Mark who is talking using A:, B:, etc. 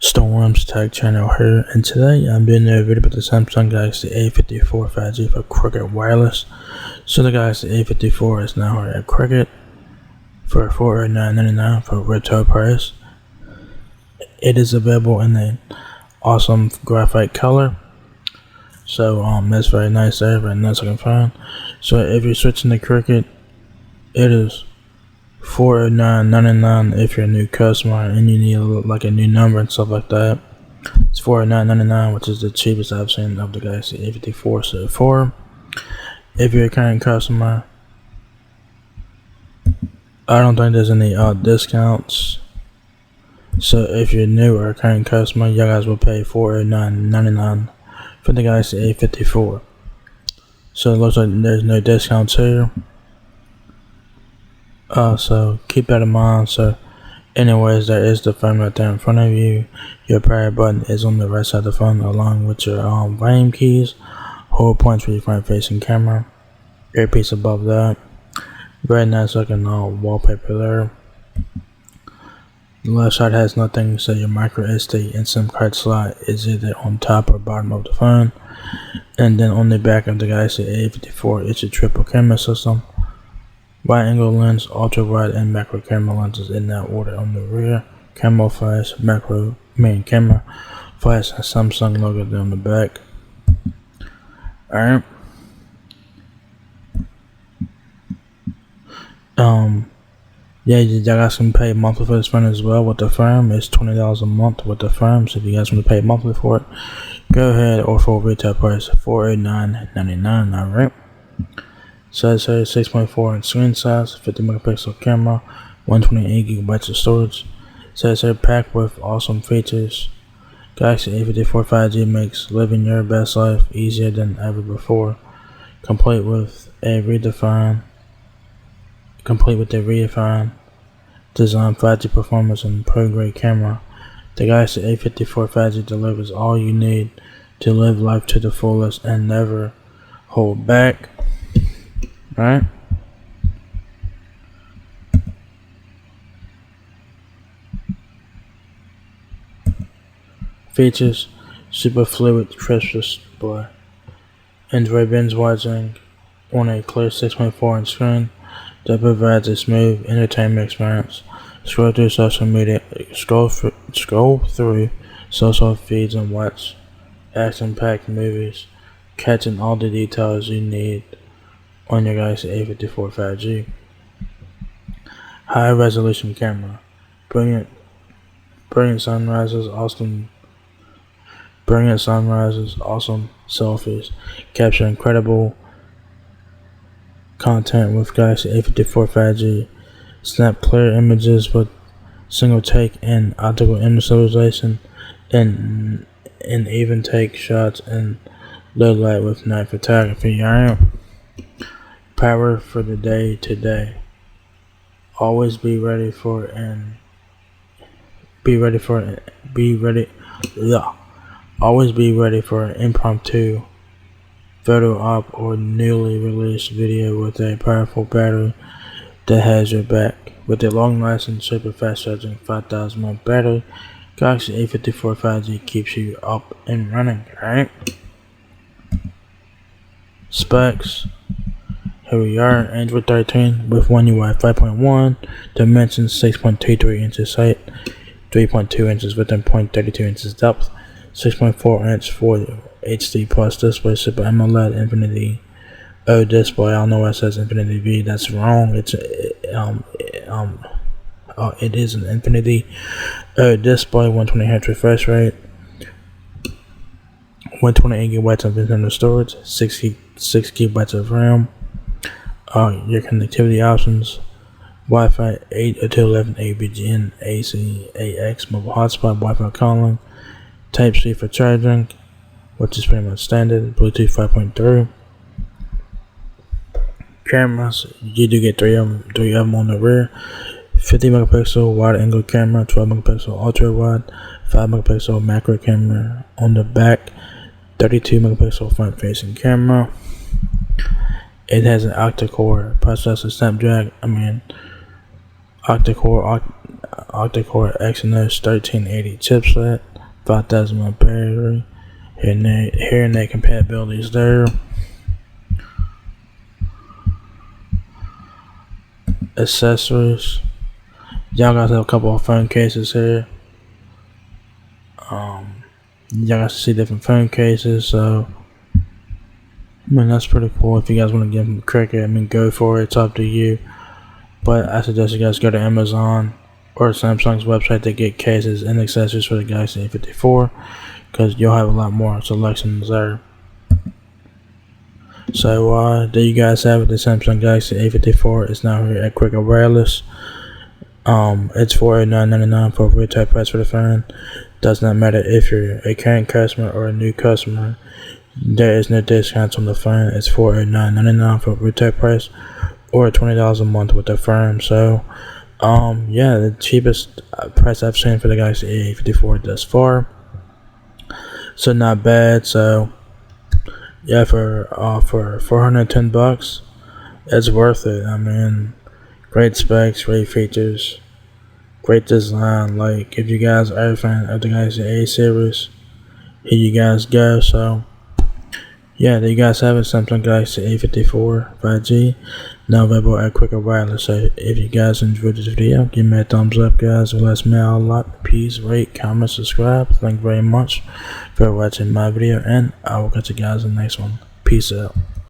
A: Storm's Tech channel here, and today I'm doing a video about the Samsung Galaxy A54 5G for Cricket Wireless. So the Galaxy A54 is now at Cricket for $489.99 for retail price. It is available in an awesome graphite color, so that's very nice there, very nice looking phone. So if you're switching to Cricket, it is $489.99 if you're a new customer and you need like a new number and stuff like that. It's $489.99, which is the cheapest I've seen of the Galaxy A54 so far. If you're a current customer, I don't think there's any discounts. So if you're new or a current customer, you guys will pay $489.99 for the Galaxy A54. So it looks like there's no discounts here. So keep that in mind. So anyways, there is the phone right there in front of you. Your power button is on the right side of the phone, along with your volume keys, hold points for your front facing camera, earpiece above that. Very nice looking wallpaper there. The left side has nothing, so your micro SD and SIM card slot is either on top or bottom of the phone. And then on the back of the Galaxy A54, it's a triple camera system. Wide angle lens, ultra wide and macro camera lenses in that order on the rear. Camera flash, macro, main camera, flash, and Samsung logo on the back. Alright. Yeah, you guys can pay monthly for this phone as well with the firm. It's $20 a month with the firm. So if you guys want to pay monthly for it, go ahead, or for retail price $489.99. Alright. So it's a 6.4 inch screen size, 50 megapixel camera, 128 gigabytes of storage. So it's packed with awesome features. Galaxy A54 5G makes living your best life easier than ever before. Complete with a redefined design, 5G performance, and pro-grade camera. The Galaxy A54 5G delivers all you need to live life to the fullest and never hold back. Right? Features: super fluid crisp display, Android binge watching on a clear 6.4 inch screen that provides a smooth entertainment experience. Scroll through social feeds and watch action-packed movies, catching all the details you need on your Galaxy A54 5G. High resolution camera, brilliant sunrises, awesome selfies, capture incredible content with Galaxy A54 5G. Snap clear images with single take and optical image stabilization, and even take shots in low light with night photography. Alright. Power for the day to day. Always be ready for an impromptu photo op or newly released video with a powerful battery that has your back. With a long-lasting, super fast charging 5,000 mAh battery, Galaxy A54 5G keeps you up and running. Alright. Specs. Here we are, Android 13 with One UI 5.1, dimensions 6.23 inches height, 3.2 inches width, and 0.32 inches depth, 6.4 inch Full HD Plus display, Super AMOLED Infinity O display. I don't know why it says Infinity V. That's wrong. It is an Infinity O display. 120Hz refresh rate, 128 gigabytes of internal storage, 6 gigabytes of RAM. Your connectivity options: Wi-Fi 8 to 11, ABGN, AC, AX, mobile hotspot, Wi-Fi calling, Type-C for charging, which is pretty much standard, Bluetooth 5.3. Cameras, you do get three of them on the rear. 50 megapixel wide angle camera, 12 megapixel ultra wide, 5 megapixel macro camera on the back, 32 megapixel front facing camera. It has an octa-core processor, octa-core Exynos 1380 chipset. 5,000 mAh battery. Hearing aid compatibility is there. Accessories. Y'all guys have a couple of phone cases here. Y'all guys see different phone cases, so I mean that's pretty cool. If you guys want to give them a cricket, I mean go for it. It's up to you. But I suggest you guys go to Amazon or Samsung's website to get cases and accessories for the Galaxy A54, because you'll have a lot more selections there. So there you guys have it. The Samsung Galaxy A54 is now here at Quicker Wireless. It's $489.99 for a retail price for the phone. Does not matter if you're a current customer or a new customer. There is no discounts on the phone. It's $489.99 for a retail price, or $20 a month with the phone. So yeah, the cheapest price I've seen for the Galaxy A54 thus far. So not bad. So yeah, for $410, it's worth it. I mean, great specs, great features, great design. Like, if you guys are a fan of the Galaxy A series, here you guys go. So yeah, there you guys have it. Samsung Galaxy A54 5G, now available at Quicker Wireless. So if you guys enjoyed this video, give me a thumbs up, guys. It lets me out a lot. Please rate, comment, subscribe. Thank you very much for watching my video, and I will catch you guys in the next one. Peace out.